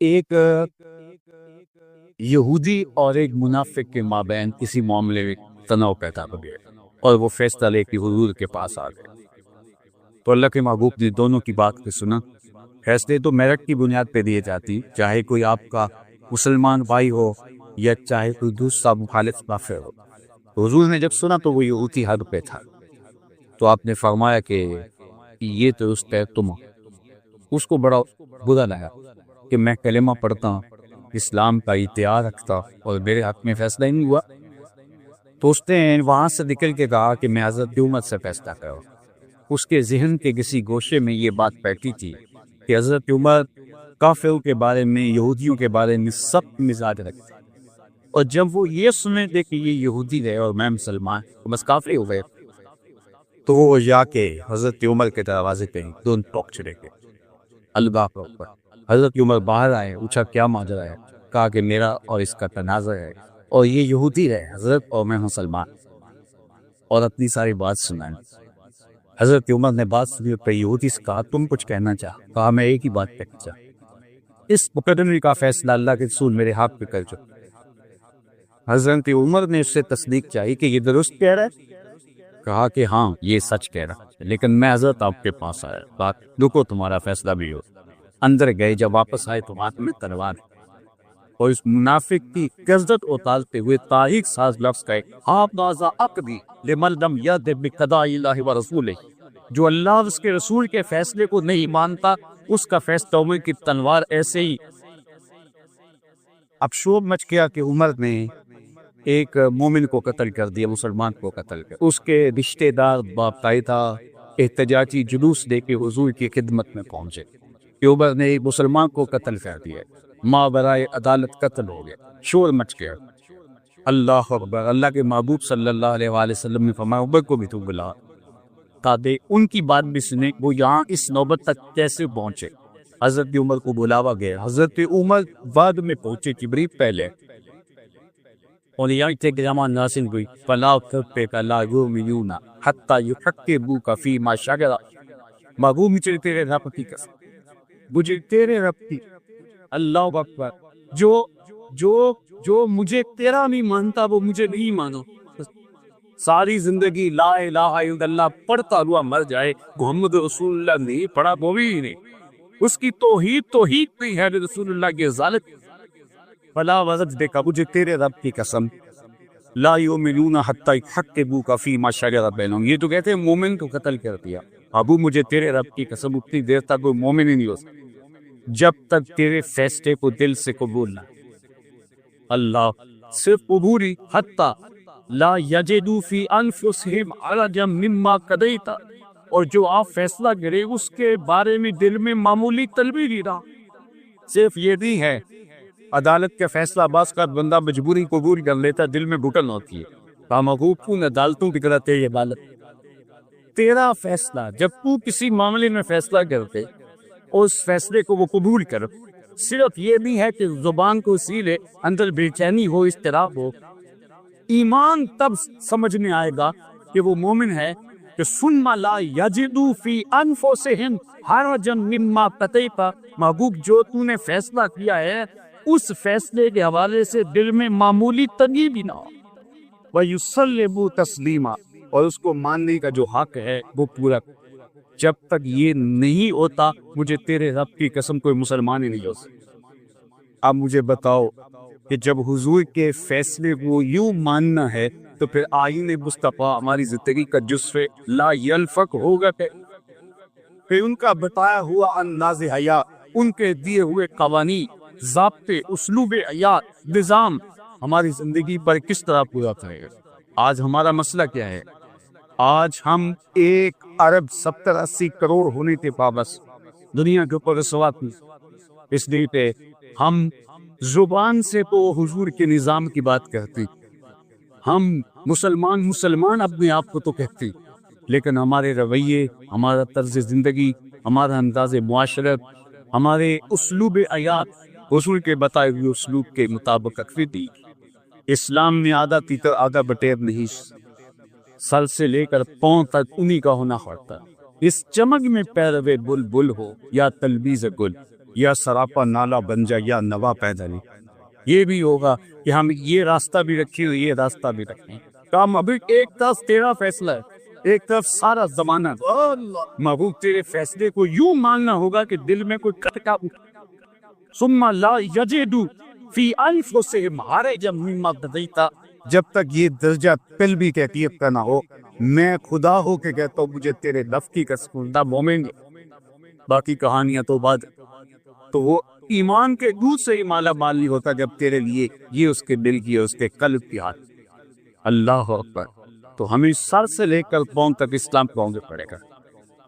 ایک یہودی اور ایک منافق کے مابین کسی معاملے میں تناؤ پیدا ہو گیا اور وہ فیصلہ لے کے حضور کے پاس آ گئے. تو اللہ کے محبوب نے دونوں کی بات کو سنا. فیصلے تو میرٹ کی بنیاد پہ دیے جاتی، چاہے کوئی آپ کا مسلمان بھائی ہو یا چاہے کوئی دوسرا مخالف کافر ہو. حضور نے جب سنا تو وہ یہودی حد پہ تھا، تو آپ نے فرمایا کہ یہ تو اس پہ تم ہو. اس کو بڑا برا لگا کہ میں کلمہ پڑھتا ہوں، اسلام کا ادعا رکھتا اور میرے حق میں فیصلہ ہی نہیں ہوا. تو اس نے وہاں سے نکل کے کہا کہ میں حضرت عمر سے فیصلہ کروں. اس کے ذہن کے کسی گوشے میں یہ بات بیٹھی تھی کہ حضرت عمر کافروں کے بارے میں، یہودیوں کے بارے میں سخت مزاج رکھتے، اور جب وہ یہ سنے دے کہ یہ یہودی ہے اور میں مسلمان تو بس کافر ہو گئے. تو وہ جا کے حضرت عمر کے دروازے پہ دونوں ٹوک چڑے گئے. اللہ اکبر. حضرت عمر باہر آئے، پوچھا کیا ماجرا ہے؟ کہا کہ میرا اور اس کا تنازع ہے، اور یہ یہودی ہے حضرت اور میں مسلمان، اور اپنی ساری بات سنائیں. حضرت عمر نے بات سنی پہ یہودی سے کہا تم کچھ کہنا چاہ؟ کہا میں ایک ہی بات کہنا چاہ، اس مقدمے کا فیصلہ اللہ کے رسول میرے ہاتھ پہ کر جو. حضرت عمر نے اس سے تصدیق چاہی کہ یہ درست کہہ رہا ہے. کہا کہ ہاں یہ سچ کہہ رہا ہے، لیکن میں حضرت آپ کے پاس آیا، بات رکو تمہارا فیصلہ بھی ہو. اندر گئے، جب واپس آئے تو ہاتھ میں تلوار، اور اس منافق کی عزت اتارتے ہوئے تاریخ ساز لفظ کہے ہذا عقدی لمن لم یأت بقضاء اللہ ورسولہ، جو اللہ اور اس کے رسول کے فیصلے کو نہیں مانتا اس کا فیصلہ عمر کی تلوار ایسے ہی. اب شور مچ گیا کہ عمر نے ایک مومن کو قتل کر دیا، مسلمان کو قتل کر. اس کے رشتہ دار باقاعدہ احتجاجی جلوس لے کے حضور کی خدمت میں پہنچے کہ عمر نے ایک مسلمان کو قتل کر دیا، ماں برائے عدالت قتل ہو گیا. شور مچ گیا. اللہ اکبر. اللہ کے محبوب صلی اللہ علیہ وآلہ وسلم نے فرمایا عمر کو بھی تو بلا دے، ان کی بات بھی سنے. وہ یہاں اس نوبت تک کیسے پہنچے؟ حضرت عمر کو بلاوا گیا. حضرت عمر بعد میں پہنچے، جبریل پہلے. اور یہاں تھے کہ زمان نازل ہوئی فلا تربک لا یؤمنون حتی یحکموک فیما شجر. محبوب مجھے تیرے رب کی قسم، مجھے تیرے رب کی، اللہ اکبر، جو مجھے تیرا نہیں مانتا وہ مجھے نہیں مانو. ساری زندگی لا الہ الا اللہ پڑھتا ہوا مر جائے، محمد رسول اللہ نہیں پڑھا وہ بھی نہیں، اس کی توحید نہیں ہے رسول اللہ کی رسالت. فلا وربک، مجھے تیرے رب کی قسم، لا یؤمنون حتی یحکموک فیما شجر بینہم. یہ تو کہتے ہیں مومن کو قتل کر دیا. ابو مجھے تیرے رب کی قسم اتنی دیر تک وہ مومن ہی نہیں ہو سکتا جب تک تیرے فیصلے کو دل سے قبول نہ. اللہ صرف قبول ہی، حتی لا یجدوا فی انفسہم حرجا مما قضیت، اور جو آپ فیصلہ کرے اس کے بارے میں دل میں معمولی طلبی نہیں رہا. صرف یہ نہیں ہے، عدالت کا فیصلہ بعض کا بندہ مجبوری قبول کر لیتا، دل میں گھٹن ہوتی ہے. کامغوب عدالتوں کی طرح تیری عدالت، تیرا فیصلہ جب تو کسی معاملے میں فیصلہ کرتے اس فیصلے کو وہ قبول کر. صرف یہ نہیں ہے کہ زبان کو سیلے، اندر بے چینی ہو، اضطراب ہو. ایمان تب سمجھ میں آئے گا کہ وہ مومن ہے کہ ثم لا یجدوا فی انفسہم حرجا مما قضیت. محبوب جو تو نے فیصلہ کیا ہے اس فیصلے کے حوالے سے دل میں معمولی تنگی بھی نہ ہو. وَيُسَلِّمُوا تَسْلِيمًا، اور اس کو ماننے کا جو حق ہے وہ پورا. جب تک یہ نہیں ہوتا مجھے تیرے رب کی قسم کوئی مسلمان ہی نہیں ہو سکتا. اب مجھے بتاؤ کہ جب حضور کے فیصلے کو یوں ماننا ہے تو پھر آئین مصطفیٰ ہماری زندگی کا جزو لا یلفق ہوگا. پھر ان کا بتایا ہوا انداز حیات، ان کے دیے ہوئے قوانین، ضابطے، اسلوب حیات، نظام ہماری زندگی پر کس طرح پورا کرے گا. آج ہمارا مسئلہ کیا ہے؟ آج ہم 1 ارب 70-80 کروڑ ہونے کے پابند دنیا کے اوپر رسوات میں، اس لیے پہ ہم زبان سے تو حضور کے نظام کی بات کرتی، ہم مسلمان اپنے آپ کو تو کہتی، لیکن ہمارے رویے، ہمارا طرز زندگی، ہمارا انداز معاشرت، ہمارے اسلوب حیات حضور کے بتائے ہوئے اسلوب کے مطابق دی. اسلام میں آدھا تیتر آدھا بٹیر نہیں، سر سے لے کر پاؤں تک انہی کا ہونا پڑتا. اس چمک میں پیروے بلبل ہو یا تلبیز گل، یا سراپا نالا بن جائے یا نوا پیدا نہیں۔ یہ بھی ہوگا کہ ہم یہ راستہ بھی رکھیں اور یہ راستہ بھی رکھیں۔ کام ابھی ایک طرف تیرا فیصلہ ہے، ایک طرف سارا زمانہ۔ محبوب تیرے فیصلے کو یوں ماننا ہوگا کہ دل میں کوئی کٹکا ثم لا یجدوا فی انفسہم حرجا مما قضیت، جب تک یہ درجہ قلبی کیفیت کا نہ ہو، میں خدا ہو کے کہتا ہوں مجھے تیرے لفظ کی قسم، مومن۔ باقی کہانیاں تو بعد، تو وہ ایمان کے دودھ سے ہی مالا مال نہیں ہوتا جب تیرے لیے یہ اس کے دل کی، اس کے قلب کی حالت۔ اللہ اکبر۔ تو ہمیں سر سے لے کر پاؤں تک اسلام پاؤں پڑے گا،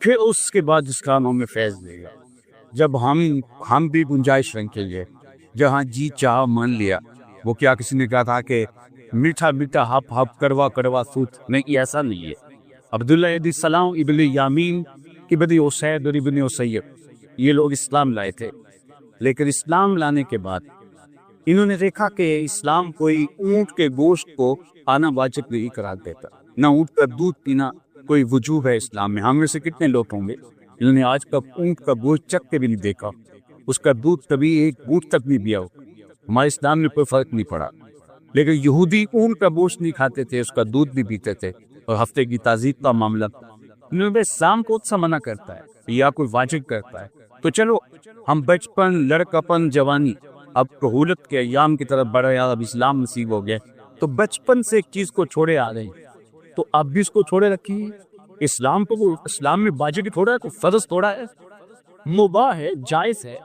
پھر اس کے بعد اس کا ہمیں فیض دے گا۔ جب ہم بھی گنجائش رکھیں گے، جہاں جی چاہ مان لیا۔ وہ کیا کسی نے کہا تھا کہ میٹھا میٹھا ہپ ہپ کروا کروا سوت، نہیں، ایسا نہیں ہے۔ عبداللہ ابن سلام ابن یامین ابن اسید اور ابن اسیب یہ لوگ اسلام لائے تھے، لیکن اسلام لانے کے بعد انہوں نے دیکھا کہ اسلام کوئی اونٹ کے گوشت کو آنا واجب نہیں قرار دیتا، نہ اونٹ کا دودھ پینا کوئی وجوب ہے اسلام میں۔ ہم میں سے کتنے لوگ ہوں گے جنہوں نے آج تک اونٹ کا گوشت چکھ کے بھی نہیں دیکھا، اس کا دودھ کبھی ایک بوٹ تک نہیں پیا ہو؟ ہمارے اسلام میں کوئی فرق نہیں پڑا۔ لیکن یہودی اونٹ کا گوشت نہیں کھاتے تھے، اس کا دودھ بھی پیتے تھے، اور ہفتے کی تعزیت کا معاملہ اسلام کو سا منع کرتا ہے یا کوئی واجب کرتا ہے۔ تو چلو ہم بچپن، لڑکپن، جوانی، اب کہولت کے ایام کی طرف بڑھے، یار اب اسلام نصیب ہو گیا، تو بچپن سے ایک چیز کو چھوڑے آ رہے ہیں، تو اب بھی اس کو چھوڑے رکھیے۔ اسلام کو اسلام میں واجب تھوڑا ہے، کوئی فرض تھوڑا ہے، مباح ہے، جائز ہے،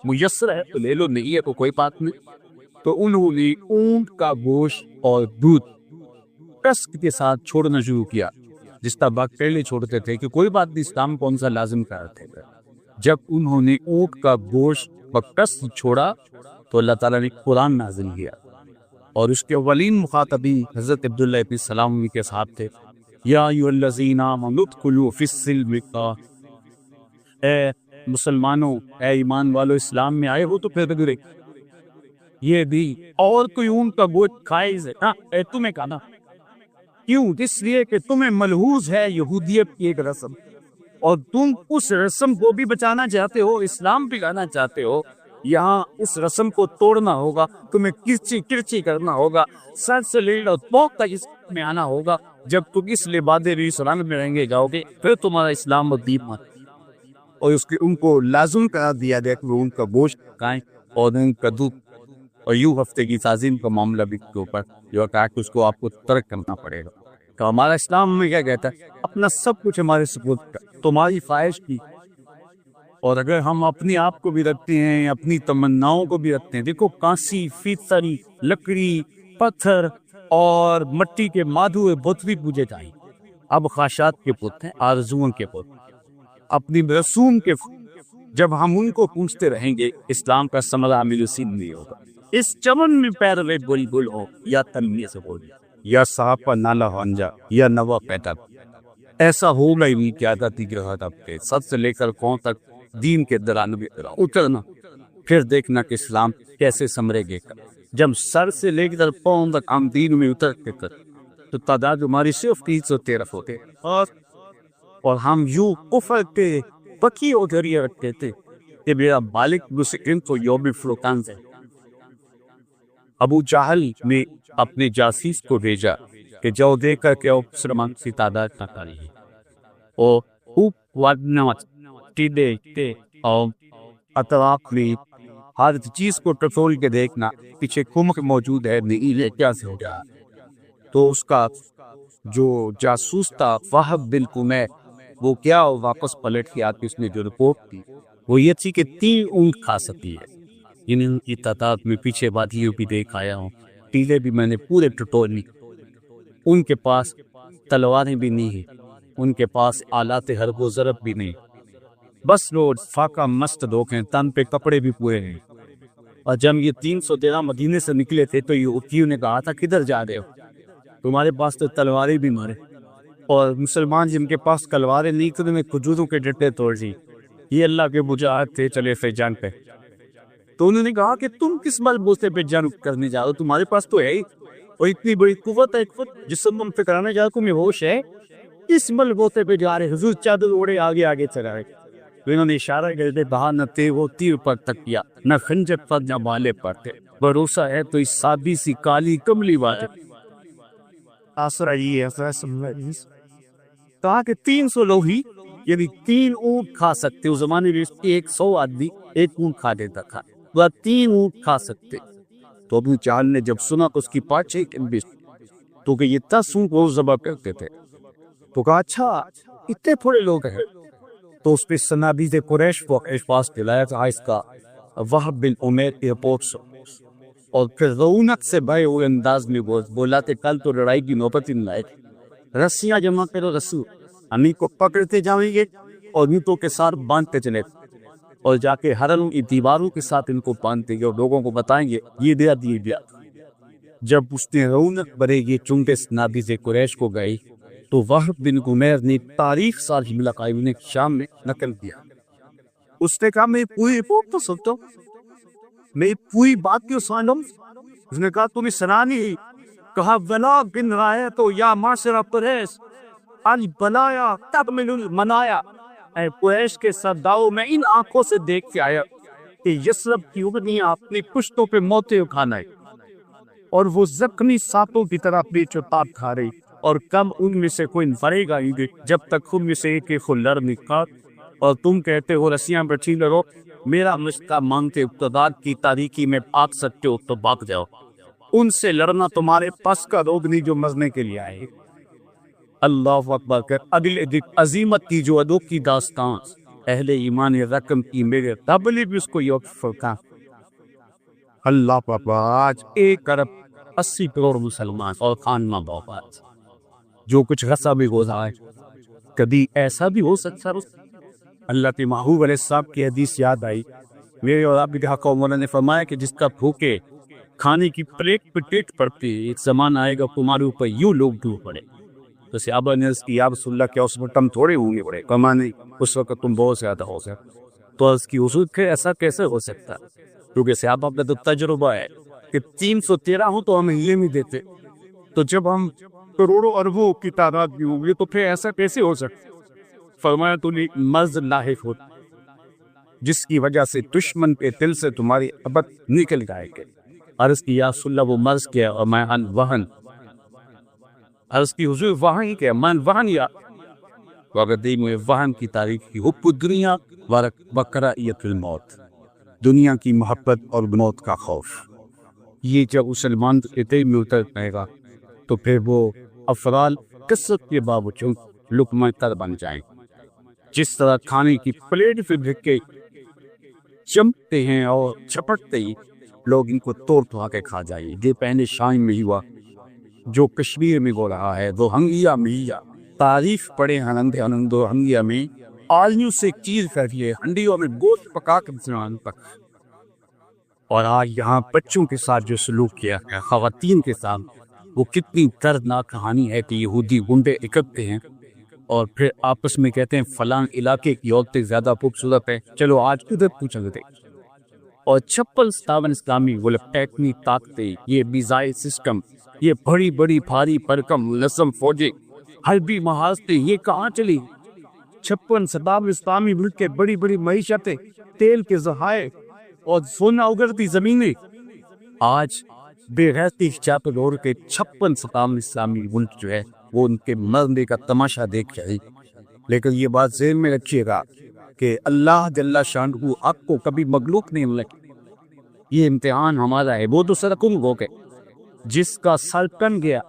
میسر ہے تو لے لو، نہیں ہے تو کوئی بات نہیں۔ تو انہوں نے اونٹ کا گوشت اور دودھ کسک کے ساتھ چھوڑنا شروع کیا، جس طرح باقی پہلے چھوڑتے تھے کہ کوئی بات نہیں، اسلام کون سا لازم کرتے تھے۔ جب انہوں نے اونٹ کا گوشت بکس چھوڑا تو اللہ تعالیٰ نے قرآن نازل کیا، اور اس کے اولین مخاطبین حضرت عبداللہ ابن سلام کے صاحب تھے۔ یا ایھا الذین آمنوا ادخلوا فی السلم کافۃ، اے مسلمانوں، اے ایمان والو، اسلام میں آئے ہو تو پھر گرے یہ بھی اور کوئی اونٹ کا گوشت کھائے سے اے تمہیں کہنا کیوں؟ اس لیے کہ تمہیں ملحوظ ہے یہودیت کی ایک رسم، اور تم اس رسم کو بھی بچانا چاہتے ہو، اسلام بھی لانا چاہتے ہو۔ یہاں اس رسم کو توڑنا ہوگا، تمہیں کرچی کرچی کرنا ہوگا، سر سے لے کر پاؤں تک اس میں آنا ہوگا۔ جب تم اس لبادے بھی اسلام میں رہیں گے جاؤ گے، پھر تمہارا اسلام و دین مت۔ اور اس کے ان کو لازم قرار دیا گیا کہ ان کا گوشت کھائیں اور ان کا دودھ، اور یوں ہفتے کی تعظیم کا معاملہ بھی کے اوپر جو کہا کہ اس کو آپ کو ترک کرنا پڑے گا۔ تو ہمارا اسلام میں کیا کہتا ہے؟ اپنا سب کچھ ہمارے سپورٹ کا، تمہاری خواہش کی، اور اگر ہم اپنے آپ کو بھی رکھتے ہیں، اپنی تمناؤں کو بھی رکھتے ہیں۔ دیکھو کانسی، پیتل، لکڑی، پتھر اور مٹی کے مادھو بت بھی پوجے جائیں، اب خواہشات کے بت ہیں، آرزوؤں کے بت، اپنی رسوم کے جب ہم ان کو پوچھتے رہیں گے، اسلام کا ثمرہ ہمیں نصیب نہیں ہوگا۔ اس چمن میں پیروے بلبل ہو یا تنمیہ سے ہو، یا صاحب نالا ہنجا یا نوا پیٹا، ایسا ہوگا ہی نہیں کہ عادتی کے کے سب سے لے کر کون تک دین کے درانوی اترنا، پھر دیکھنا کہ اسلام کیسے سمرے گے۔ جب سر سے لے کر پاؤں تک ہم دین میں اتر کے کر تو تعداد ہماری صرف 313 ہوتے، اور ہم یوں کفر کے پکی اور ذریعے رکھتے تھے کہ میرا مالک مسلم تو یوم فرقان سے۔ ابو جہل نے اپنے جاسوس کو بھیجا کہ جاؤ دیکھ کر کہ مسلمان کی تعداد نہ کری ہے، اور خوب وادنات ٹیڈے اور اطراف میں ہر چیز کو ٹٹول کے دیکھنا، پیچھے کمک موجود ہے نہیں ہے کیا سے ہو گیا۔ تو اس کا جو جاسوس تھا وہب بن کمیہ، وہ کیا واپس پلٹ کے آتی اس نے جو رپورٹ کی وہ یہ تھی کہ 3 اونٹ کھا سکتی ہے۔ ان کی تعداد میں پیچھے وادیوں بھی دیکھ آیا ہوں، ٹیلے بھی میں نے پورے ٹٹول لی، ان کے پاس تلواریں بھی نہیں ہیں، ان کے پاس آلات حرب و ضرب بھی نہیں، بس روز فاقہ مست لوگ ہیں، تن پہ کپڑے بھی پورے ہیں۔ اور جب یہ 313 مدینے سے نکلے تھے تو یہودیوں نے کہا تھا کدھر جا رہے ہو، تمہارے پاس تو تلواریں بھی مارے، اور مسلمان جن کے پاس تلواریں نہیں تو انہیں کھجوروں کے ڈنڈے توڑ دی، یہ اللہ کے مجاہد تھے چلے تھے جان پہ۔ تو انہوں نے کہا کہ تم کس مل بوتے پہ جنگ کرنے جا رہے ہو، تمہارے پاس تو ہے ہی، اور اتنی بڑی قوت ہے، جس سے تم فکرانے جا رہے ہو، تمہیں ہوش ہے، اس مل بوتے پہ جا رہے، حضور چادر اوڑے آگے آگے چلا رہے۔ انہوں نے اشارہ کرتے کہا نہ تیر و تیر پر تکیا، نہ خنجر پر نہ بالے پر تھے، بھروسہ ہے تو اس سادی سی کالی کملی والے۔ آسر آئی ہے کہا کہ 300 لوگ ہی یعنی 3 اونٹ کھا سکتے، اس زمانے میں 100 آدمی 1 اونٹ کھا دیتا تھا، وہ 3 اونٹ کھا سکتے۔ تو ابو جہل نے جب سنا تو اس کی پاچھے تو کہ یہ 10 اونٹ وہ ذبح کرتے تھے، تو کہا اچھا اتنے تھوڑے لوگ ہیں، تو اس پہ سنابیز قریش کو اشواس دلایا کہ اس کا وہب بن عمیر ایئرپورٹ سے، اور پھر رونق سے بھرے ہوئے انداز میں بولا کہ کل تو لڑائی کی نوبت ہی نہیں آئے، رسیاں جمع کرو رسو، امی کو پکڑتے جائیں گے اور نیتوں کے ساتھ باندھتے چلے، اور جا کے حرم کی دیواروں کے ساتھ ان کو باندھتے گے اور لوگوں کو بتائیں گے یہ دیا۔ جب اس نے رونق بھرے یہ چونکے سنابیز قریش کو گئی تو وہب بن عمیر نے تاریخ سال حملہ قائم نے شام میں نقل کیا۔ اس نے کہا میں پوری رپورٹ تو سنتا ہوں، میں پوری بات کیوں سنوں؟ اس نے کہا تمہیں سنا نہیں؟ کہا ولا بن رائے تو یا معاشرہ قریش البلایا تکمل المنایا، اے قریش کے سرداروں میں ان آنکھوں سے دیکھ کے آیا کہ یثرب کی اگنیاں اپنی پشتوں پہ موتیں اٹھانا ہے، اور وہ زخمی سانپوں کی طرح پیچ و تاب کھا رہی، اور کم ان میں سے کوئی مرے گا ہی جب تک خود میں سے ایک خود لڑ نکال، اور تم کہتے ہو رسیاں بیٹھی لڑو، میرا مشتہ مانگتے اقتدار کی تاریکی میں بھاگ سکتے ہو تو بھاگ جاؤ، ان سے لڑنا تمہارے پاس کا روگ نہیں جو مرنے کے لیے آئے۔ اللہ اکبر کر اگلے دن عظیمت کی جو ادو کی داستان اہل ایمان رقم کی میرے تبلی بھی اس کو یوگ فرقہ اللہ پاپا آج 1 ارب 80 کروڑ مسلمان اور خانہ بہت جو کچھ غصہ بھی ہو رہا ہے، کبھی ایسا بھی ہو سکتا ہے؟ اللہ کے محبوب علیہ السلام کی حدیث یاد آئی، میرے اور آپ کے حق مولا نے فرمایا کہ جس کا بھوکے کھانے کی پلیٹ پہ ٹیٹ پڑتی ہے، ایک زمان آئے گا تمہارے اوپر یوں لوگ ڈوب پڑے۔ تو صحابہ نے عرض کی یا رسول اللہ کیا اس وقت ہم تھوڑے ہوں گے بڑے کما نہیں، اس وقت تم بہت زیادہ ہو سکتے، تو عرض کی حضور کہ ایسا کیسے ہو سکتا ہے؟ کیونکہ صحابہ کا تو تجربہ ہے کہ 313 ہوں تو ہم یہ نہیں دیتے، تو جب ہم کروڑوں اربوں کی تعداد بھی ہوگی تو پھر ایسا کیسے ہو سکتا؟ فرمایا تو نہیں مرض لاحق ہوتا جس کی وجہ سے دشمن کے دل سے تمہاری ابد نکل جائے گی۔ عرض کی یا رسول اللہ وہ مرض کیا؟ اور میں وہن، عرض کی حضور وہن ہی کیا؟ من وہن یا وغدی میں وہن کی تاریخ کی حب دنیا وکراہیت الموت، دنیا کی محبت اور موت کا خوف، یہ جب مسلمان کے دل میں اتر پائے گا تو پھر وہ افراد کثرت کے باوجود لقمہ تر بن جائیں، جس طرح کھانے کی پلیٹ پہ بھک کے چمکتے ہیں اور چھپٹتے ہی لوگ ان کو توڑ توڑ کے کھا جائیں۔ یہ پہلے شام میں ہوا جو کشمیر میں ہو رہا ہے، روہنگیا میاں تعریف پڑے آنند روہنگیا میں آلو سے چیز کر کے ہنڈیوں میں گوشت پکا کر مسلمان تک، اور آج یہاں بچوں کے ساتھ جو سلوک کیا ہے خواتین کے ساتھ، وہ کتنی دردناک کہانی ہے کہ یہودی گنڈے اکٹھتے ہیں اور پھر آپس میں کہتے ہیں فلاں علاقے کی عورتیں زیادہ خوبصورت ہیں، چلو آج ادھر پوچھ لیتے، اور 56 اسلامی ٹیکنی طاقتیں، یہ میزائل سسٹم، یہ بڑی بڑی بھاری بھرکم منظم فوجیں، حربی محاذیں، یہ کہاں چلی؟ 56 اسلامی ملک کے بڑی بڑی معیشتیں، تیل کے ذخائر اور سونا اگرتی زمینیں، آج بے غیرتی چاپ روڑ کے 56 اسلامی ملک جو ہے وہ ان کے مرنے کا تماشا دیکھ رہی۔ لیکن یہ بات ذہن میں رکھیے گا کہ اللہ جل شانہ آپ کو کبھی مغلوب نہیں ملے، یہ امتحان ہمارا ہے۔ وہ تو سرکن ہو گئے جس کا سر کن گیا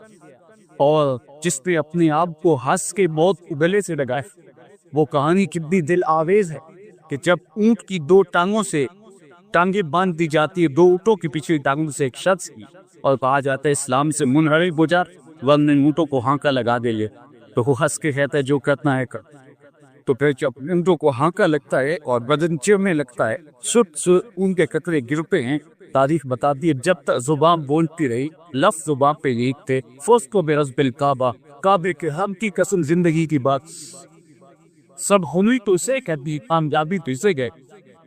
اور جس نے اپنے آپ کو ہنس کے موت کو گلے سے لگایا، وہ کہانی کتنی دل آویز ہے کہ جب اونٹ کی 2 ٹانگوں سے ٹانگیں باندھ دی جاتی ہے، 2 اونٹوں کی پچھلی ٹانگوں سے ایک شخص کی، اور کہا جاتا ہے اسلام سے منحرف ہو جا ورنہ اونٹوں کو ہانکا لگا دے لے، تو وہ ہنس کے کہتا ہے جو کرنا ہے کر۔ تو پھر جب اونٹوں کو ہانکا لگتا ہے اور بدن چرنے لگتا ہے، سٹ اون کے قطرے گرتے ہیں، تاریخ بتاتی ہے جب تک زبان بولتی رہی لفظ زبان پہ ایک تھے، فوز کو بے رزب الکعبہ، کعبے کے ہم کی قسم زندگی کی بات سب ہونی تو اسے کہتی، کامیابی تو اسے گئے۔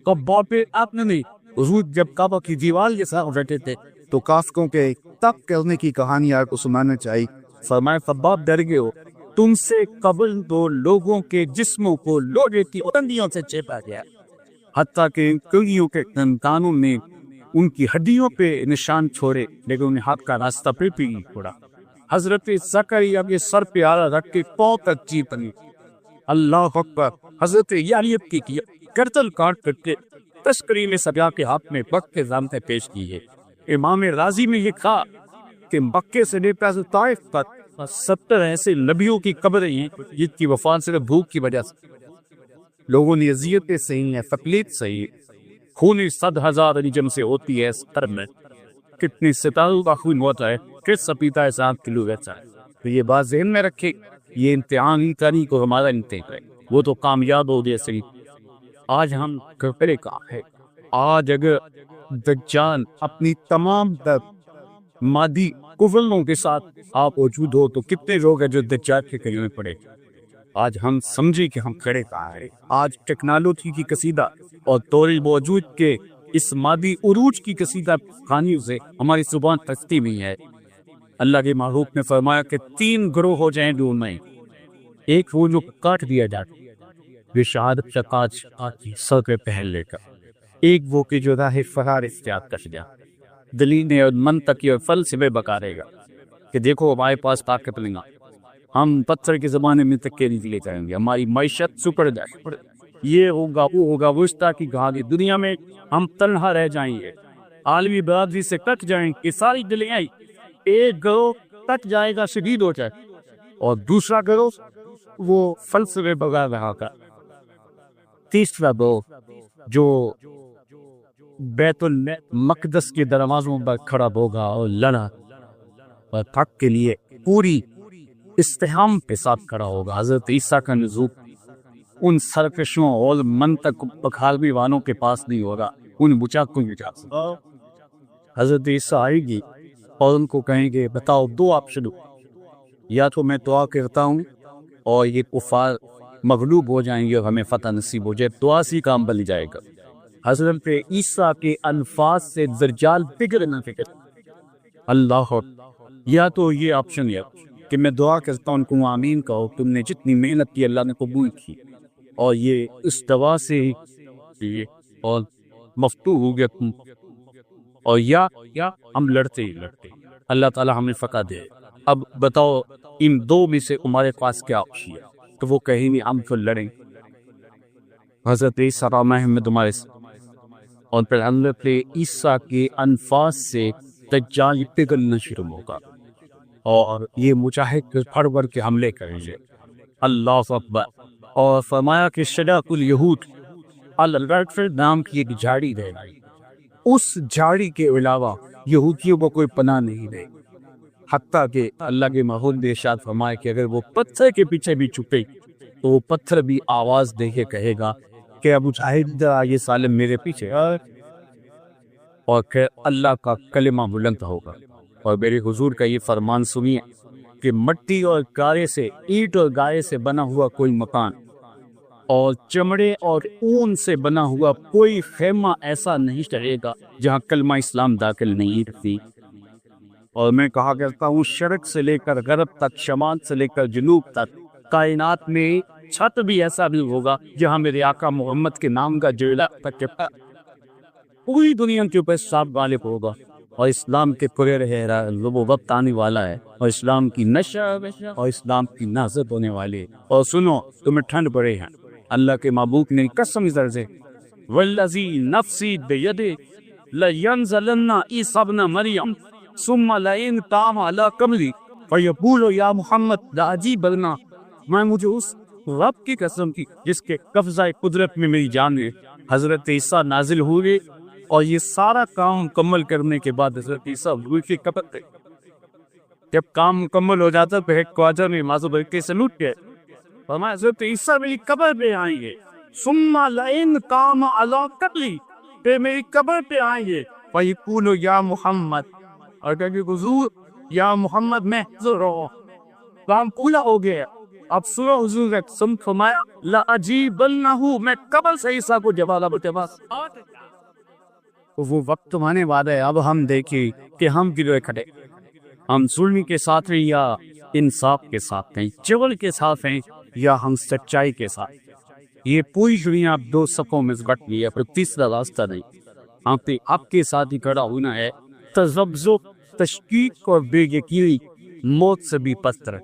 کعبہ پہ آپ نے نہیں، حضور جب کعبہ کی دیوار کے ساتھ بیٹھے تھے تو کافروں کے تب کرنے کی کہانی آپ کو سنانا چاہیے۔ فرمایا خباب ڈر گئے ہو تم سے قبل دو لوگوں کے جسموں کو لوہے کی ٹنڈیوں سے چیپا گیا، حتیٰ کہ کڑیوں کے کانوں نے ان کی ہڈیوں پہ نشان چھوڑے، لیکن انہیں حق کا راستہ پہ بھی نہیں چھوڑا۔ حضرت زکریا کے سر پہ آلہ رکھ کے پاؤں تک چی بنی، اللہ اکبر۔ حضرت یحییٰ کی گردن کاٹ کر کے تشکری میں سجا کے ہاتھ میں وقت کے ضامطے پیش کی ہے۔ امام رازی نے یہ کہا کہ مکے سے لے کر طائف تک 70 ایسے نبیوں کی قبریں ہیں جن کی وفات صرف بھوک کی وجہ سے لوگوں نے اذیتیں سہی ہیں، تکلیف سہی، خون 100,000 انجم سے ہوتی ہے سر میں، کتنی ستاروں کا خون ہوتا ہے، کس سپیتا ہے 7 کلو ویسا ہے۔ تو یہ بات ذہن میں رکھے، یہ امتحان ہی کریں کو ہمارا امتحان ہے، وہ تو کامیاب ہو گئے صحیح۔ آج ہم کرے کہاں ہے؟ آج اگر دجال اپنی تمام مادی کفلوں کے ساتھ آپ موجود ہو تو کتنے لوگ ہیں جو دجال کے قریب میں پڑے؟ آج ہم سمجھے کہ ہم کھڑے کہاں ہیں۔ آج ٹیکنالوجی کی کسیدہ اور دور موجود کے اس مادی عروج کی کسیدہ کہانیوں سے ہماری زبان تھکتی بھی ہے۔ اللہ کے محبوب نے فرمایا کہ 3 گروہ ہو جائیں دور میں، ایک وہ جو کاٹ دیا جاتا وہ شہادت کا تاج سر پہ پہن لے کر، ایک وہ کہ جو راہ فرار اختیار کر جا، دلیل اور منطقی اور فلسفے بکارے گا کہ دیکھو ہمارے پاس طاقت نہیں، ہم پتھر کے زمانے میں تک کے نہیں لے جائیں گے، ہماری معیشت سکڑ جائے، یہ ہوگا وہ ہوگا، وہ اس طرح کی کہانی دنیا میں ہم تنہا رہ جائیں گے، عالمی برادری سے کٹ جائیں گے، ساری دلیں آئی، ایک گروہ کٹ جائے گا، شہید ہو جائے، اور دوسرا گروہ وہ فلسفے بغیر رہا گا، تیسرا گروہ جو بیت المقدس کے دروازوں پر کھڑا ہوگا اور لڑا اور حق کے لیے پوری استحکام کے ساتھ کھڑا ہوگا۔ حضرت عیسیٰ کا نزول ان سرکشوں اور منطق بکھالوی والوں کے پاس نہیں ہوگا، ان بچا کو نہیں جا سکتا۔ حضرت عیسیٰ آئے گی اور ان کو کہیں گے بتاؤ 2 آپشن، یا تو میں دعا کرتا ہوں اور یہ کفار مغلوب ہو جائیں گے اور ہمیں فتح نصیب ہو جائے، دعا سے کام بن جائے گا۔ حضرت عیسیٰ کے الفاظ سے دجال فکر نہ فکر اللہ، یا تو یہ آپشن ہے کہ میں دعا کرتا ہوں تم آمین کہو، تم نے جتنی محنت کی اللہ نے قبول کی، اور یہ اس دعا سے اور مفتوح ہو گیا تم، اور یا ہم لڑتے ہی لڑتے، اللہ تعالی ہمیں فتح دے۔ اب بتاؤ ان 2 میں سے تمہارے پاس کیا آپشن ہے؟ تو وہ کہیں گے ہم تو لڑیں۔ حضرت عیسیٰ محمد تمہارے سے، اور پھر حضرت عیسیٰ کے الفاظ سے دجال پگھلنا شروع ہوگا اور یہ مجاہد پھڑ بڑھ کے حملے کریں گے۔ اللہ اکبر۔ اور فرمایا کہ شجاعت الیہود الرڈفرڈ نام کی ایک جھاڑی رہے گی، اس جھاڑی کے علاوہ یہودیوں کو کوئی پناہ نہیں رہے، حتیٰ کہ اللہ کے محبوب نے ارشاد فرمایا کہ اگر وہ پتھر کے پیچھے بھی چھپے تو وہ پتھر بھی آواز دے کے کہے گا کہ ابو جہل یہ سالم میرے پیچھے، اور کہ اللہ کا کلمہ بلند ہوگا۔ اور میرے حضور کا یہ فرمان سنیے کہ مٹی اور گارے سے، اینٹ اور گارے سے بنا ہوا کوئی مکان اور چمڑے اور اون سے بنا ہوا کوئی خیمہ ایسا نہیں رہے گا جہاں کلمہ اسلام داخل نہیں رہتی۔ اور میں کہا کرتا ہوں شرق سے لے کر غرب تک، شمال سے لے کر جنوب تک، کائنات میں چھت بھی ایسا بھی ہوگا جہاں میرے آقا محمد کے نام کا جیڑا تک پوری دنیا کے اوپر صاحب غالب ہوگا، اور اسلام کے پورے رہے وہ وقت آنے والا ہے، اور اسلام کی نشر اور اسلام کی نازت ہونے والی ہے۔ اور سنو تمہیں ٹھنڈ پڑے ہیں، اللہ کے محبوب نے قسم سے والذی نفسی بیدہ لینزلن عیسی ابن مریم ثم لئن قام علی قبری فیقول یا محمد لا اجیبن، میں مجھے اس رب کی قسم کی جس کے قبضہ قدرت میں میری جان ہے، حضرت عیسیٰ نازل ہوئے، اور یہ سارا کام مکمل کرنے کے بعد حضرت عیسیٰ روح کی قبر تھے۔ جب کام مکمل ہو جاتا تو ایک خواجہ نے مازو برکے سے لوٹ گئے، فرمایا حضرت عیسیٰ میری قبر پہ آئیں گے، ثم لئن قام علی قبری، پھر میری قبر پہ آئیں گے، فیقول یا محمد، اور کہ حضور یا محمد میں حضور ہوں، کام پورا ہو گیا۔ اب سنو حضور نے قسم فرمایا لا اجیبنہ، میں قبر سے عیسیٰ کو جواب دوں۔ وہ وقت آنے والا ہے، اب ہم دیکھیں کہ ہم کدھر کھڑے، ہم ظلم کے ساتھ ہیں یا انصاف کے ساتھ ہیں، چغل کے ساتھ ہیں، یا ہم سچائی کے ساتھ. یہ پوری دنیا اب دو صفوں میں بٹ گئی ہے، پھر تیسرا راستہ نہیں. آپ کے ساتھ ہی کھڑا ہونا ہے. تذبذب، تشکیک اور بے یقینی موت سے بھی پستر ہے.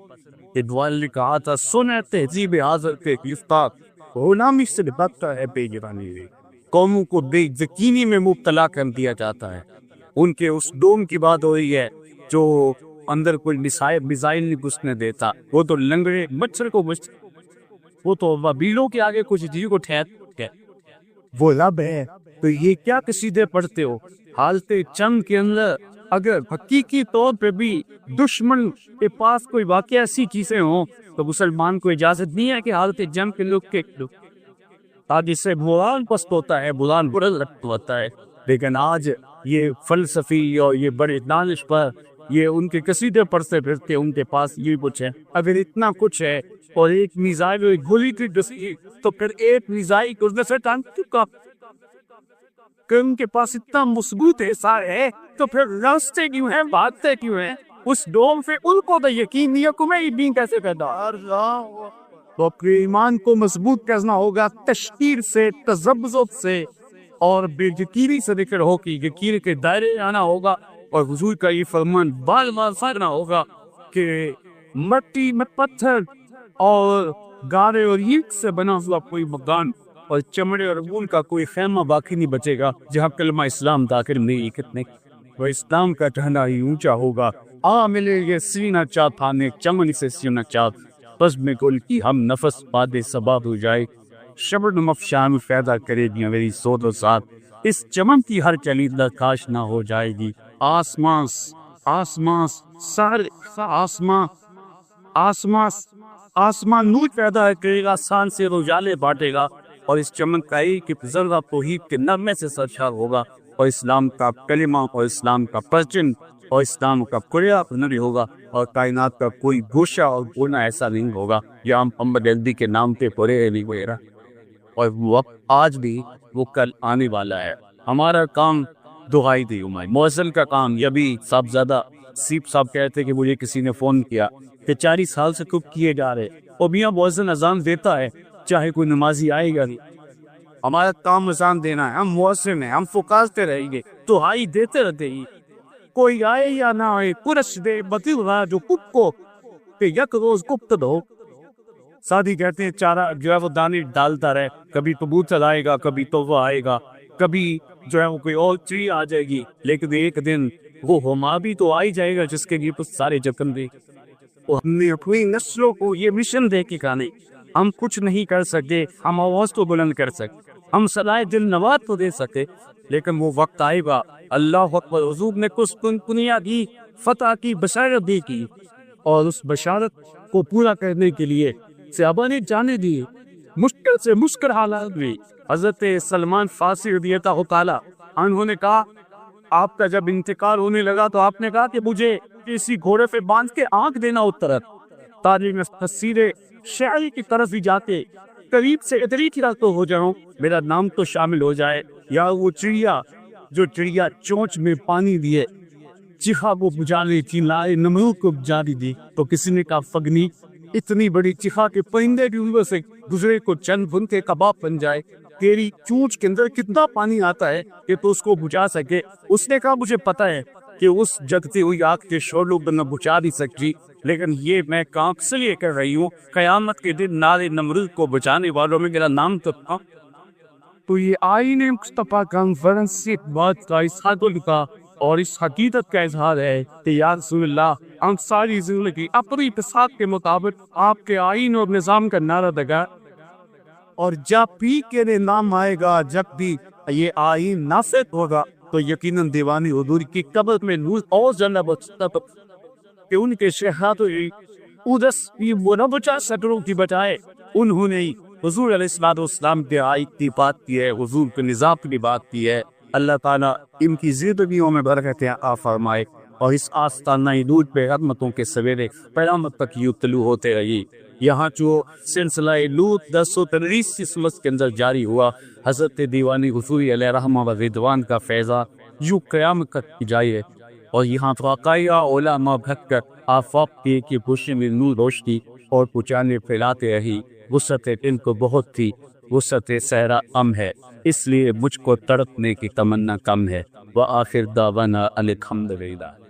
اقبال نے کہا تھا سنیں تہذیب حاضر کے گفتار، غلامی سے بدتر ہے بے یقینی. قوموں کو بے یقینی میں مبتلا کر دیا جاتا ہے. ان کے اس ڈوم کی بات ہو رہی ہے جو اندر کوئی میزائل نہیں گھسنے دیتا. وہ تو لنگڑے مچھر کو وہ تو وبیلوں کے آگے کچھ چیز کو ٹھہر ہے. وہ رب ہے تو یہ کیا قصیدے پڑھتے ہو؟ حالت چند کے اندر اگر حقیقی طور پہ بھی دشمن کے پاس کوئی واقعہ ایسی چیزیں ہوں تو مسلمان کو اجازت نہیں ہے کہ حالت جنگ کے لوگ کے آج اس سے بحران پست ہوتا ہے، بحران بلند ہوتا ہے. لیکن آج یہ فلسفی اور یہ بڑے دانش پر یہ ان کے قصیدے پڑھتے پھرتے ان کے پاس یہ کچھ ہے. اگر اتنا کچھ ہے اور ایک میزائل اور ایک گولی کی ڈسی تو پھر ایک میزائل گزرنے سے ٹانگ چکا کہ ان کے پاس اتنا مضبوط حصہ ہے تو پھر راستے کیوں ہیں، بھاگتے کیوں ہیں اس ڈوم پہ؟ ان کو تو یقین نہیں ہے کہ میں دین کیسے پیدا. تو اپنے ایمان کو مضبوط کرنا ہوگا تشکیر سے، تذبذب سے اور بے یقینی سے ذکر ہو کہ یقین کے دائرے آنا ہوگا. اور حضور کا یہ فرمان بار بار سننا ہوگا کہ مٹی میں پتھر اور گارے اور اینٹ سے بنا ہوا کوئی مکان اور چمڑے اور وول کا کوئی خیمہ باقی نہیں بچے گا جہاں کلمہ اسلام داخل نہیں کتنے. وہ اسلام کا ٹھنڈا ہی اونچا ہوگا. ملے یہ سینہ چاہ تھانے چمن سے سینہ چاہ بس میں گل کی ہم نفس پادے سباب ہو جائے. شبر مفشان پیدا کرے گی میری سود و ساتھ، اس چمن کی ہر کلید کاش نہ ہو جائے گی. آسمان آسمان سارے آسمان آسمان آسمان نور پیدا کرے گا، سان سے روجالے بانٹے گا اور اس چمن کا ایک ذرہ توحید کے نغمے سے سرشار ہوگا اور اسلام کا کلمہ اور اسلام کا پرچم اور اسلام کا قریہ نہیں ہوگا اور کائنات کا کوئی گوشہ اور کونا ایسا نہیں ہوگا یا ہم محمد علی کے نام پہ پڑے نہیں وغیرہ. اور وہ وقت آج بھی وہ کل آنے والا ہے. ہمارا کام دعائی دی عمر موزن کا کام. یہ بھی صاحبزادہ سیپ صاحب کہتے کہ مجھے کسی نے فون کیا کہ 40 سال سے کب کیے جا رہے اور میاں موزن اذان دیتا ہے چاہے کوئی نمازی آئے گا نہیں. ہمارا کام اذان دینا ہے، ہم موزن ہیں، ہم پکارتے رہیں گے، دعائی دیتے رہتے ہی کوئی آئے یا نہ آئے. پرش دے بدل رہا جو کب کو کہ یک روز گپت ہو. سادی کہتے ہیں چارہ جو ہے وہ دانے ڈالتا رہے، کبھی کبوتر آئے گا، کبھی تووا آئے گا، کبھی جو ہے وہ کوئی اور چیز آ جائے گی، لیکن ایک دن وہ ہما بھی تو آئی جائے گا جس کے لیے سارے جکن دے. ہم نے اپنی نسلوں کو یہ مشن دے کے کہانی ہم کچھ نہیں کر سکتے، ہم آواز تو بلند کر سکتے، ہم صلاح دل نوات تو دے سکتے، لیکن وہ وقت آئے گا. اللہ اکبر. حضور نے کچھ کنیا دی، فتح کی بشارت دی کی اور اس بشارت کو پورا کرنے کے لیے صحابہ نے جانے دی. مشکل سے مشکل حالات میں حضرت سلمان فارسی رضی اللہ تعالیٰ انہوں نے کہا آپ کا جب انتقال ہونے لگا تو آپ نے کہا کہ مجھے کسی گھوڑے پہ باندھ کے آنکھ دینا اتر تاریخ تفسیر شعری کی طرف بھی جاتے قریب سے اتنی کی تو ہو جاؤں میرا نام تو شامل ہو جائے. یا وہ چڑیا جو چڑیا چونچ میں پانی دیے چیخا کو بجانے چلائے نمرود کو بجانی دی تو کسی نے کہا فگنی اتنی بڑی چیخا کے پرندے کی عمر سے گزرے کو چند بن کے کباب بن جائے، تیری چونچ کے اندر کتنا پانی آتا ہے کہ تو اس کو بجھا سکے. اس نے کہا مجھے پتا ہے کہ اس جگتی ہوئی آگ کے شعلوں کو نہ بجھا نہیں سکتی، لیکن یہ میں کام سے لیے کر رہی ہوں قیامت کے دن نارے نمرود کو بچانے والوں میں میرا نام تو تھا. تو یہ آئین مصطفیٰ کانفرنس سے بات کا اسحاق کا اور اس حقیقت کا اظہار ہے کہ یا رسول اللہ ہم ساری زندگی اپنی اتفاق کے مطابق آپ کے آئین اور نظام کا نعرہ دگا اور جب بھی کے نام آئے گا، جب بھی یہ آئین نافذ ہوگا تو یقیناً دیوانی حضور کی قبر میں نور اور جنہ بچتا کہ ان کے شہاد ادس بھی وہ نہ بچا سکروں کی بچائے انہوں نے حضور علیہ السلام کے آئین کی بات کی ہے، حضور کے نظام کی بات کی ہے. اللہ تعالیٰ ان کی زندگیوں میں برکتیں عطا فرمائے اور اس آستانہ دود پہ رحمتوں کے سویرے قیامت تک یوں طلوع ہوتے رہی. یہاں جو سلسلہ لوط 1033 کے اندر جاری ہوا، حضرت دیوانی حضور علیہ رحمہ و رضوان کا فیضان یوں قیامت تک جاری ہے اور یہاں واقعہ علماء بھٹ کر آفاق کی خوشی میں نور روشنی اور پچانے پھیلاتے رہی۔ وسعت دل کو بہت تھی، وسعت صحرا کم ہے، اس لیے مجھ کو تڑپنے کی تمنا کم ہے۔ وآخر دعوانا الحمدللہ۔